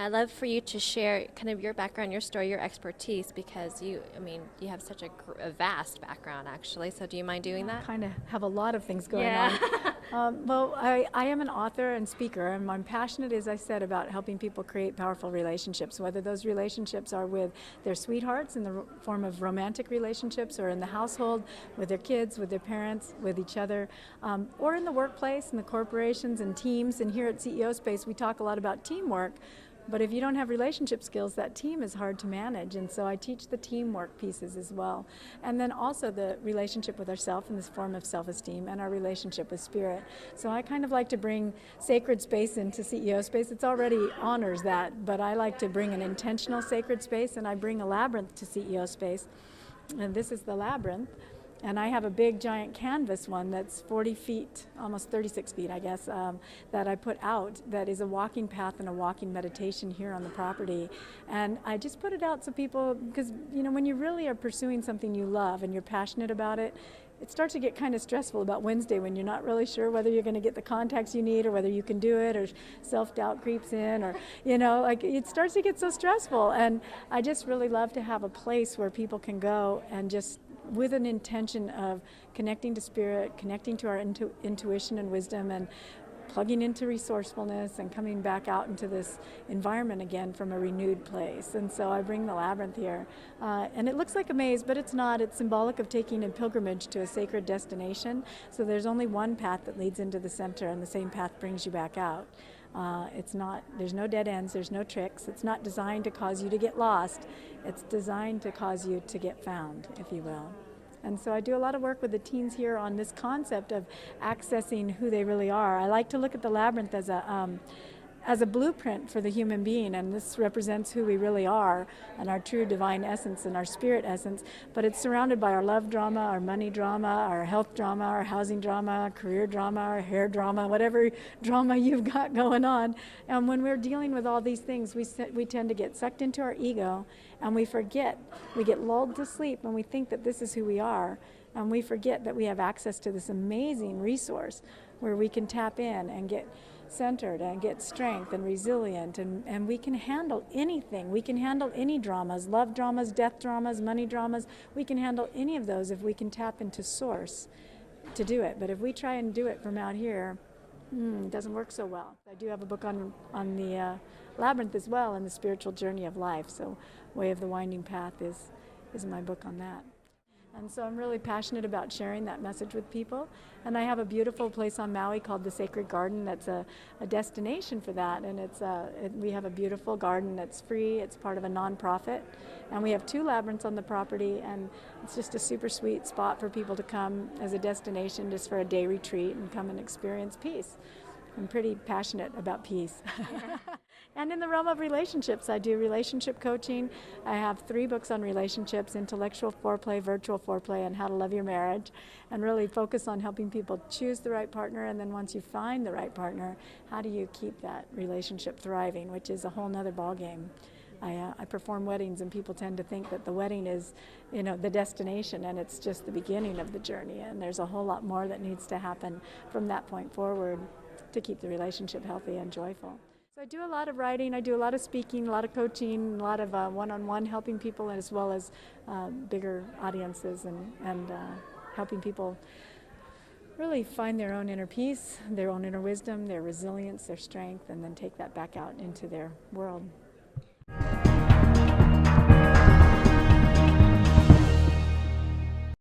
I'd love for you to share kind of your background, your story, your expertise, because you have such a vast background, actually. So do you mind doing that? Kind of have a lot of things going Yeah. on. Well, I am an author and speaker, and I'm passionate, as I said, about helping people create powerful relationships, whether those relationships are with their sweethearts in the form of romantic relationships, or in the household with their kids, with their parents, with each other, or in the workplace, in the corporations and teams. And here at CEO Space, we talk a lot about teamwork. But if you don't have relationship skills, that team is hard to manage. And so I teach the teamwork pieces as well. And then also the relationship with ourselves in this form of self-esteem, and our relationship with spirit. So I kind of like to bring sacred space into CEO Space. It's already honors that, but I like to bring an intentional sacred space, and I bring a labyrinth to CEO Space. And this is the labyrinth. And I have a big giant canvas one that's 40 feet, almost 36 feet, I guess, that I put out, that is a walking path and a walking meditation here on the property. And I just put it out so people, because when you really are pursuing something you love and you're passionate about it, it starts to get kind of stressful about Wednesday when you're not really sure whether you're going to get the contacts you need, or whether you can do it, or self-doubt creeps in, or it starts to get so stressful. And I just really love to have a place where people can go and just, with an intention of connecting to spirit, connecting to our intuition and wisdom, and plugging into resourcefulness, and coming back out into this environment again from a renewed place. And so I bring the labyrinth here. And it looks like a maze, but it's not. It's symbolic of taking a pilgrimage to a sacred destination. So there's only one path that leads into the center, and the same path brings you back out. There's no dead ends, there's no tricks. It's not designed to cause you to get lost. It's designed to cause you to get found, if you will. And so I do a lot of work with the teens here on this concept of accessing who they really are. I like to look at the labyrinth as a blueprint for the human being, and this represents who we really are, and our true divine essence and our spirit essence. But it's surrounded by our love drama, our money drama, our health drama, our housing drama, our career drama, our hair drama, whatever drama you've got going on. And when we're dealing with all these things, we tend to get sucked into our ego, and we forget. We get lulled to sleep when we think that this is who we are, and we forget that we have access to this amazing resource where we can tap in and get centered and get strength and resilient, and we can handle anything. We can handle any dramas, love dramas, death dramas, money dramas. We can handle any of those if we can tap into source to do it. But if we try and do it from out here, it doesn't work so well. I do have a book on the labyrinth as well, and the spiritual journey of life. So Way of the Winding Path is my book on that. And so I'm really passionate about sharing that message with people. And I have a beautiful place on Maui called the Sacred Garden that's a destination for that. And we have a beautiful garden that's free. It's part of a nonprofit. And we have 2 labyrinths on the property, and it's just a super sweet spot for people to come as a destination just for a day retreat and come and experience peace. I'm pretty passionate about peace. And in the realm of relationships, I do relationship coaching. I have 3 books on relationships: Intellectual Foreplay, Virtual Foreplay, and How to Love Your Marriage, and really focus on helping people choose the right partner. And then once you find the right partner, how do you keep that relationship thriving, which is a whole nother ballgame. I perform weddings, and people tend to think that the wedding is, the destination, and it's just the beginning of the journey. And there's a whole lot more that needs to happen from that point forward to keep the relationship healthy and joyful. So I do a lot of writing, I do a lot of speaking, a lot of coaching, a lot of one-on-one helping people, as well as bigger audiences, and helping people really find their own inner peace, their own inner wisdom, their resilience, their strength, and then take that back out into their world.